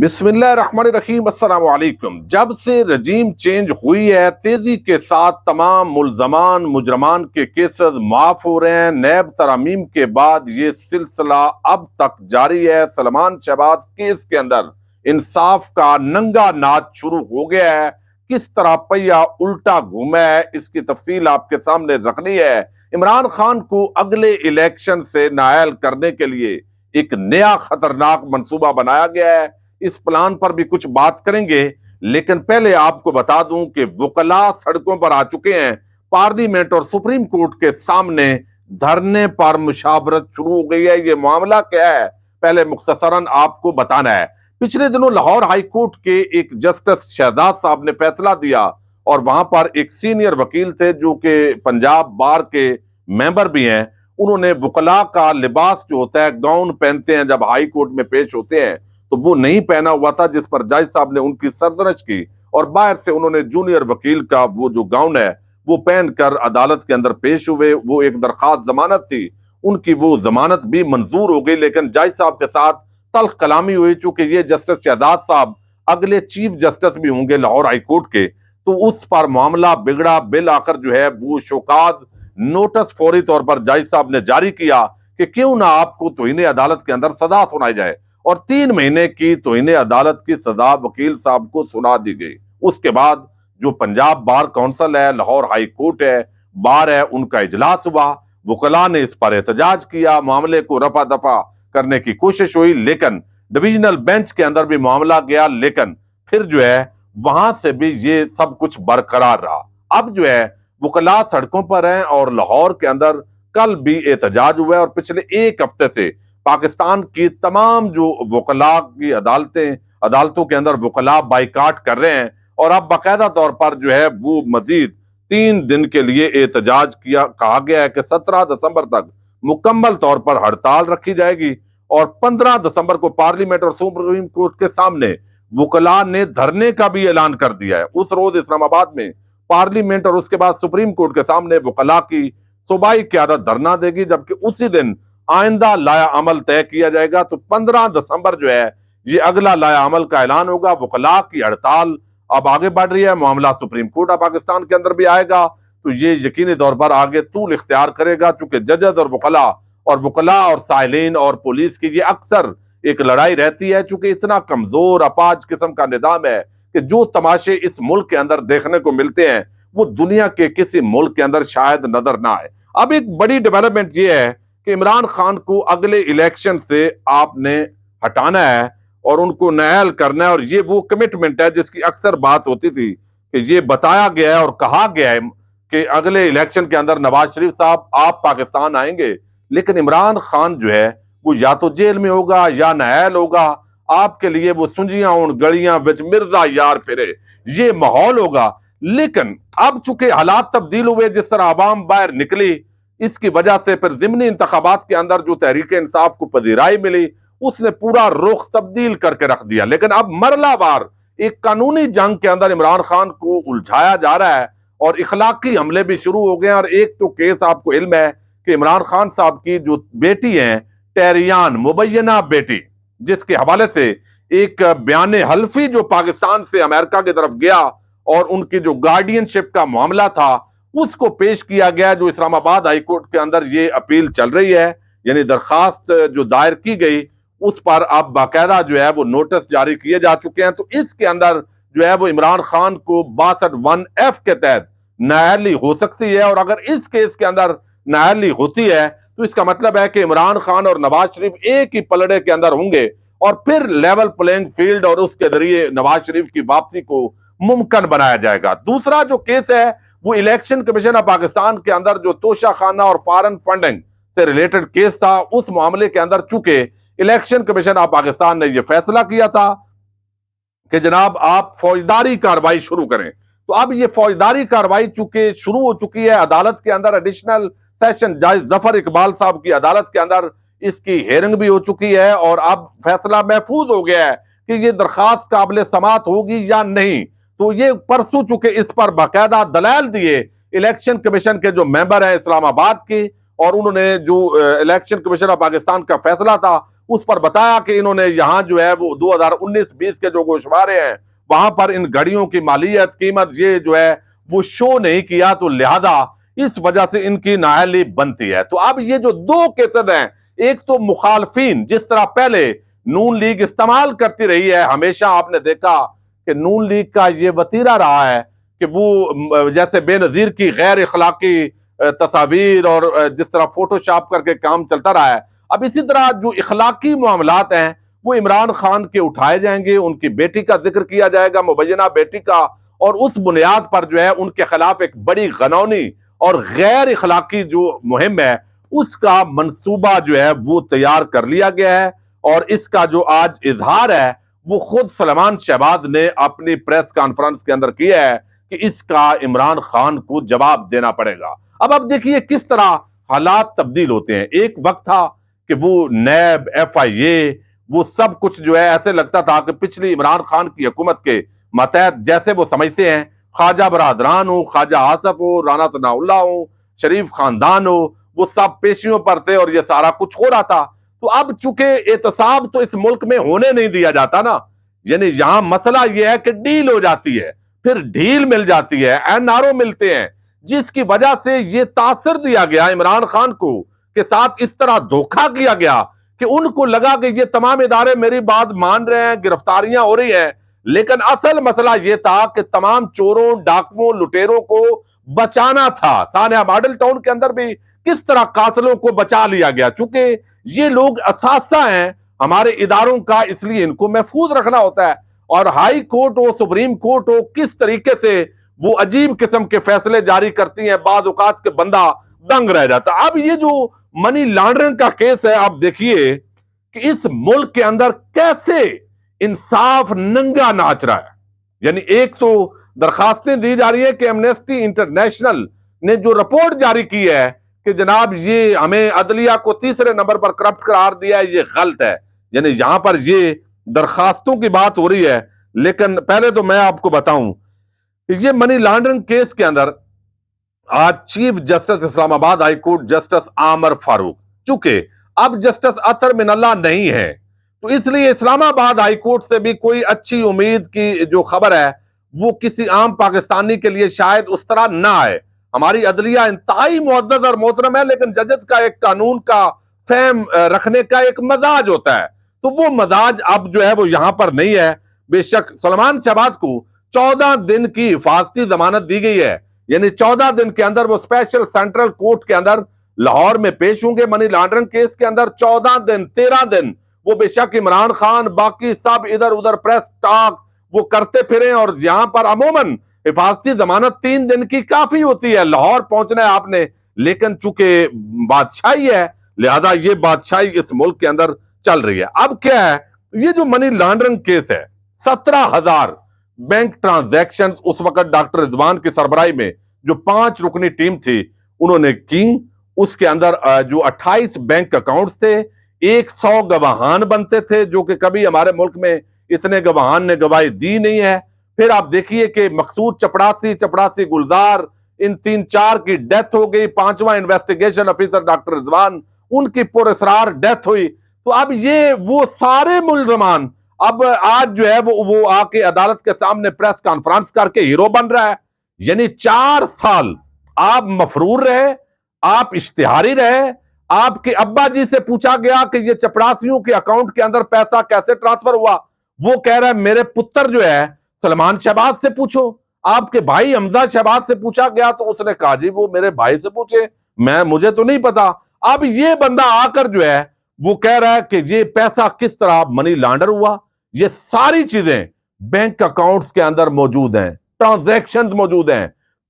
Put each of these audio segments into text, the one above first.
بسم اللہ الرحمن الرحیم۔ السلام علیکم۔ جب سے رجیم چینج ہوئی ہے تیزی کے ساتھ تمام ملزمان مجرمان کے کیسز معاف ہو رہے ہیں۔ نیب ترامیم کے بعد یہ سلسلہ اب تک جاری ہے۔ سلمان شہباز کیس کے اندر انصاف کا ننگا ناچ شروع ہو گیا ہے۔ کس طرح پہیا الٹا گھوما ہے اس کی تفصیل آپ کے سامنے رکھنی ہے۔ عمران خان کو اگلے الیکشن سے نااہل کرنے کے لیے ایک نیا خطرناک منصوبہ بنایا گیا ہے۔ اس پلان پر بھی کچھ بات کریں گے، لیکن پہلے آپ کو بتا دوں کہ وکلاء سڑکوں پر آ چکے ہیں۔ پارلیمنٹ اور سپریم کورٹ کے سامنے دھرنے پر مشاورت شروع ہو گئی ہے۔ یہ معاملہ کیا ہے پہلے مختصراً آپ کو بتانا ہے۔ پچھلے دنوں لاہور ہائی کورٹ کے ایک جسٹس شہزاد صاحب نے فیصلہ دیا، اور وہاں پر ایک سینئر وکیل تھے جو کہ پنجاب بار کے ممبر بھی ہیں۔ انہوں نے وکلاء کا لباس جو ہوتا ہے، گاؤن پہنتے ہیں جب ہائی کورٹ میں پیش ہوتے ہیں، تو وہ نہیں پہنا ہوا تھا، جس پر جج صاحب نے ان کی سرزنش کی، اور باہر سے انہوں نے جونیئر وکیل کا وہ جو گاؤن ہے وہ پہن کر عدالت کے اندر پیش ہوئے۔ وہ ایک درخواست ضمانت تھی، ان کی وہ ضمانت بھی منظور ہو گئی، لیکن جج صاحب کے ساتھ تلخ کلامی ہوئی۔ چونکہ یہ جسٹس شہزاد صاحب اگلے چیف جسٹس بھی ہوں گے لاہور ہائی کورٹ کے، تو اس پر معاملہ بگڑا۔ بالآخر جو ہے وہ شوکاز نوٹس فوری طور پر جج صاحب نے جاری کیا کہ کیوں نہ آپ کو توہین عدالت کے اندر سزا سنائی جائے، اور 3 مہینے کی توہین عدالت کی سزا وکیل صاحب کو سنا دی گئی۔ اس کے بعد جو پنجاب بار کونسل ہے، لاہور ہائی کورٹ ہے، بار ہے، ان کا اجلاس ہوا۔ وکلاء نے اس پر احتجاج کیا، معاملے کو رفع دفع کرنے کی کوشش ہوئی، لیکن ڈویژنل بینچ کے اندر بھی معاملہ گیا، لیکن پھر جو ہے وہاں سے بھی یہ سب کچھ برقرار رہا۔ اب جو ہے وکلاء سڑکوں پر ہیں، اور لاہور کے اندر کل بھی احتجاج ہوا ہے، اور پچھلے ایک ہفتے سے پاکستان کی تمام جو وکلاء کی عدالتوں کے اندر وکلاء بائیکاٹ کر رہے ہیں، اور اب باقاعدہ طور پر جو ہے وہ مزید 3 دن کے لیے احتجاج کہا گیا ہے کہ 17 دسمبر تک مکمل طور پر ہڑتال رکھی جائے گی، اور 15 دسمبر کو پارلیمنٹ اور سپریم کورٹ کے سامنے وکلاء نے دھرنے کا بھی اعلان کر دیا ہے۔ اس روز اسلام آباد میں پارلیمنٹ اور اس کے بعد سپریم کورٹ کے سامنے وکلاء کی صوبائی قیادت دھرنا دے گی، جبکہ اسی دن آئندہ لایا عمل طے کیا جائے گا۔ تو 15 دسمبر جو ہے یہ اگلا لایا عمل کا اعلان ہوگا۔ وکلاء کی ہڑتال اب آگے بڑھ رہی ہے، معاملہ سپریم کورٹ آف پاکستان کے اندر بھی آئے گا، تو یہ یقینی طور پر آگے طول اختیار کرے گا، چونکہ ججز اور وکلاء اور سائلین اور پولیس کی یہ اکثر ایک لڑائی رہتی ہے، چونکہ اتنا کمزور اپاج قسم کا نظام ہے کہ جو تماشے اس ملک کے اندر دیکھنے کو ملتے ہیں وہ دنیا کے کسی ملک کے اندر شاید نظر نہ آئے۔ اب ایک بڑی ڈیولپمنٹ یہ ہے کہ عمران خان کو اگلے الیکشن سے آپ نے ہٹانا ہے اور ان کو نااہل کرنا ہے، اور یہ وہ کمٹمنٹ ہے جس کی اکثر بات ہوتی تھی کہ یہ بتایا گیا ہے اور کہا گیا ہے کہ اگلے الیکشن کے اندر نواز شریف صاحب آپ پاکستان آئیں گے، لیکن عمران خان جو ہے وہ یا تو جیل میں ہوگا یا نااہل ہوگا۔ آپ کے لیے وہ سنجیاں اون گڑیاں وچ مرزا یار پھرے، یہ ماحول ہوگا۔ لیکن اب چونکہ حالات تبدیل ہوئے، جس طرح عوام باہر نکلی، اس کی وجہ سے پھر ضمنی انتخابات کے اندر جو تحریک انصاف کو پذیرائی ملی، اس نے پورا رخ تبدیل کر کے رکھ دیا۔ لیکن اب مرلہ وار ایک قانونی جنگ کے اندر عمران خان کو الجھایا جا رہا ہے، اور اخلاقی حملے بھی شروع ہو گئے ہیں۔ اور ایک تو کیس آپ کو علم ہے کہ عمران خان صاحب کی جو بیٹی ہیں ٹیریان، مبینہ بیٹی، جس کے حوالے سے ایک بیان حلفی جو پاکستان سے امریکہ کی طرف گیا، اور ان کی جو گارڈین شپ کا معاملہ تھا اس کو پیش کیا گیا، جو اسلام آباد ہائی کورٹ کے اندر یہ اپیل چل رہی ہے، یعنی درخواست جو دائر کی گئی اس پر اب باقاعدہ جو ہے وہ نوٹس جاری کیے جا چکے ہیں۔ تو اس کے اندر جو ہے وہ عمران خان کو 62(1)(f) کے تحت نااہلی ہو سکتی ہے، اور اگر اس کیس کے اندر نااہلی ہوتی ہے تو اس کا مطلب ہے کہ عمران خان اور نواز شریف ایک ہی پلڑے کے اندر ہوں گے، اور پھر لیول پلینگ فیلڈ اور اس کے ذریعے نواز شریف کی واپسی کو ممکن بنایا جائے گا۔ دوسرا جو کیس ہے وہ الیکشن کمیشن آف پاکستان کے اندر جو توشہ خانہ اور فارن فنڈنگ سے ریلیٹڈ کیس تھا، اس معاملے کے اندر چونکہ الیکشن کمیشن آف پاکستان نے یہ فیصلہ کیا تھا کہ جناب آپ فوجداری کارروائی شروع کریں، تو اب یہ فوجداری کارروائی چونکہ شروع ہو چکی ہے عدالت کے اندر، ایڈیشنل سیشن جج ظفر اقبال صاحب کی عدالت کے اندر اس کی ہیئرنگ بھی ہو چکی ہے، اور اب فیصلہ محفوظ ہو گیا ہے کہ یہ درخواست قابل سماعت ہوگی یا نہیں۔ تو یہ پرسوں چونکہ اس پر باقاعدہ دلائل دیے الیکشن کمیشن کے جو ممبر ہیں اسلام آباد کے، اور انہوں نے جو الیکشن کمیشن آف پاکستان کا فیصلہ تھا اس پر بتایا کہ انہوں نے یہاں جو ہے وہ 2019-20 کے جو گوشوارے ہیں وہاں پر ان گھڑیوں کی مالیت قیمت یہ جو ہے وہ شو نہیں کیا، تو لہذا اس وجہ سے ان کی نااہلی بنتی ہے۔ تو اب یہ جو دو کیسز ہیں، ایک تو مخالفین جس طرح پہلے نون لیگ استعمال کرتی رہی ہے، ہمیشہ آپ نے دیکھا کہ نون لیگ کا یہ وتیرہ رہا ہے کہ وہ جیسے بے نظیر کی غیر اخلاقی تصاویر اور جس طرح فوٹو شاپ کر کے کام چلتا رہا ہے، اب اسی طرح جو اخلاقی معاملات ہیں وہ عمران خان کے اٹھائے جائیں گے، ان کی بیٹی کا ذکر کیا جائے گا، مبینہ بیٹی کا، اور اس بنیاد پر جو ہے ان کے خلاف ایک بڑی غنونی اور غیر اخلاقی جو مہم ہے اس کا منصوبہ جو ہے وہ تیار کر لیا گیا ہے، اور اس کا جو آج اظہار ہے وہ خود سلیمان شہباز نے اپنی پریس کانفرنس کے اندر کیا ہے کہ اس کا عمران خان کو جواب دینا پڑے گا۔ اب دیکھیے کس طرح حالات تبدیل ہوتے ہیں۔ ایک وقت تھا کہ وہ نیب، ایف آئی اے، وہ سب کچھ جو ہے ایسے لگتا تھا کہ پچھلی عمران خان کی حکومت کے ماتحت جیسے وہ سمجھتے ہیں، خواجہ برادران ہو، خواجہ آصف ہو، رانا ثناء اللہ ہو، شریف خاندان ہو، وہ سب پیشیوں پر تھے اور یہ سارا کچھ ہو رہا تھا۔ تو اب چونکہ احتساب تو اس ملک میں ہونے نہیں دیا جاتا نا، یعنی یہاں مسئلہ یہ ہے کہ ڈیل ہو جاتی ہے، پھر ڈھیل مل جاتی ہے، این آر او ملتے ہیں، جس کی وجہ سے یہ تاثر دیا گیا عمران خان کو کے ساتھ اس طرح دھوکہ کیا گیا کہ ان کو لگا کہ یہ تمام ادارے میری بات مان رہے ہیں، گرفتاریاں ہو رہی ہیں، لیکن اصل مسئلہ یہ تھا کہ تمام چوروں، ڈاکوؤں، لٹیروں کو بچانا تھا۔ سانحہ ماڈل ٹاؤن کے اندر بھی کس طرح قاتلوں کو بچا لیا گیا، چونکہ یہ لوگ اساتذہ ہیں ہمارے اداروں کا، اس لیے ان کو محفوظ رکھنا ہوتا ہے۔ اور ہائی کورٹ ہو، سپریم کورٹ ہو، کس طریقے سے وہ عجیب قسم کے فیصلے جاری کرتی ہیں، بعض اوقات کے بندہ دنگ رہ جاتا۔ اب یہ جو منی لانڈرنگ کا کیس ہے، آپ دیکھیے کہ اس ملک کے اندر کیسے انصاف ننگا ناچ رہا ہے۔ یعنی ایک تو درخواستیں دی جا رہی ہے کہ ایمنسٹی انٹرنیشنل نے جو رپورٹ جاری کی ہے کہ جناب یہ ہمیں عدلیہ کو تیسرے نمبر پر کرپٹ قرار دیا ہے، یہ غلط ہے۔ یعنی یہاں پر یہ درخواستوں کی بات ہو رہی ہے، لیکن پہلے تو میں آپ کو بتاؤں کہ یہ منی لانڈرنگ کیس کے اندر آج چیف جسٹس اسلام آباد ہائی کورٹ جسٹس عامر فاروق، چونکہ اب جسٹس اطہر من اللہ نہیں ہے، تو اس لیے اسلام آباد ہائی کورٹ سے بھی کوئی اچھی امید کی جو خبر ہے وہ کسی عام پاکستانی کے لیے شاید اس طرح نہ آئے۔ ہماری عدلیہ انتہائی معزز اور محترم ہے، لیکن ججز کا ایک قانون کا فہم رکھنے کا ایک مزاج ہوتا ہے، تو وہ مزاج اب جو ہے وہ یہاں پر نہیں ہے۔ بے شک سلیمان شہباز کو 14 دن کی حفاظتی ضمانت دی گئی ہے، یعنی 14 دن کے اندر وہ اسپیشل سینٹرل کورٹ کے اندر لاہور میں پیش ہوں گے منی لانڈرنگ کیس کے اندر۔ 14 دن 13 دن وہ بے شک عمران خان باقی سب ادھر ادھر پریس ٹاک وہ کرتے پھریں، اور یہاں پر عموماً حفاظتی ضمانت 3 دن کی کافی ہوتی ہے، لاہور پہنچنا ہے آپ نے، لیکن چونکہ بادشاہی ہے لہذا یہ بادشاہی اس ملک کے اندر چل رہی ہے۔ اب کیا ہے، یہ جو منی لانڈرنگ کیس ہے، 17,000 بینک ٹرانزیکشن اس وقت ڈاکٹر رضوان کی سربراہی میں جو 5 رکنی ٹیم تھی انہوں نے کی، اس کے اندر جو 28 بینک اکاؤنٹس تھے، 100 گواہان بنتے تھے، جو کہ کبھی ہمارے ملک میں اتنے گواہان نے گواہی دی نہیں ہے۔ پھر آپ دیکھیے کہ مقصود چپڑاسی گلزار، ان 3-4 کی ڈیتھ ہو گئی، 5واں انویسٹیگیشن افیسر ڈاکٹر رضوان، ان کی پر اسرار ڈیتھ ہوئی۔ تو اب یہ وہ سارے ملزمان اب آج جو ہے وہ آ کے عدالت کے سامنے پریس کانفرنس کر کے ہیرو بن رہا ہے۔ یعنی 4 سال آپ مفرور رہے، آپ اشتہاری رہے، آپ کے ابا جی سے پوچھا گیا کہ یہ چپڑاسیوں کے اکاؤنٹ کے اندر پیسہ کیسے ٹرانسفر ہوا، وہ کہہ رہا ہے میرے پتر جو ہے سلیمان شہباز سے پوچھو۔ آپ کے بھائی حمزہ شہباز سے پوچھا گیا تو اس نے کہا جی وہ میرے بھائی سے پوچھے، مجھے تو نہیں پتا۔ اب یہ بندہ آ کر جو ہے وہ کہہ رہا ہے کہ یہ پیسہ کس طرح منی لانڈر ہوا، یہ ساری چیزیں بینک اکاؤنٹس کے اندر موجود ہیں، ٹرانزیکشنز موجود ہیں،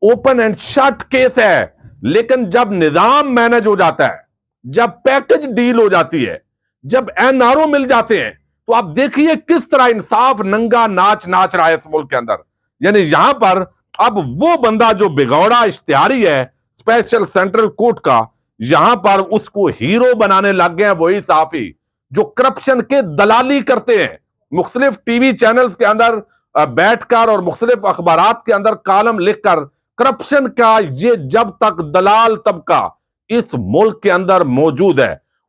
اوپن اینڈ شٹ کیس ہے۔ لیکن جب نظام مینج ہو جاتا ہے، جب پیکج ڈیل ہو جاتی ہے، جب این آر او مل جاتے ہیں، تو آپ دیکھیے کس طرح انصاف ننگا ناچ رہا ہے اس ملک کے اندر۔ یعنی یہاں پر اب وہ بندہ جو بگوڑا اشتہاری ہے اسپیشل سینٹرل کورٹ کا، یہاں پر اس کو ہیرو بنانے لگ گئے ہیں وہی صحافی جو کرپشن کے دلالی کرتے ہیں، مختلف ٹی وی چینلز کے اندر بیٹھ کر اور مختلف اخبارات کے اندر کالم لکھ کر کرپشن کا یہ جب تک دلال طبقہ اس ملک کے اندر موجود ہے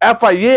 FIA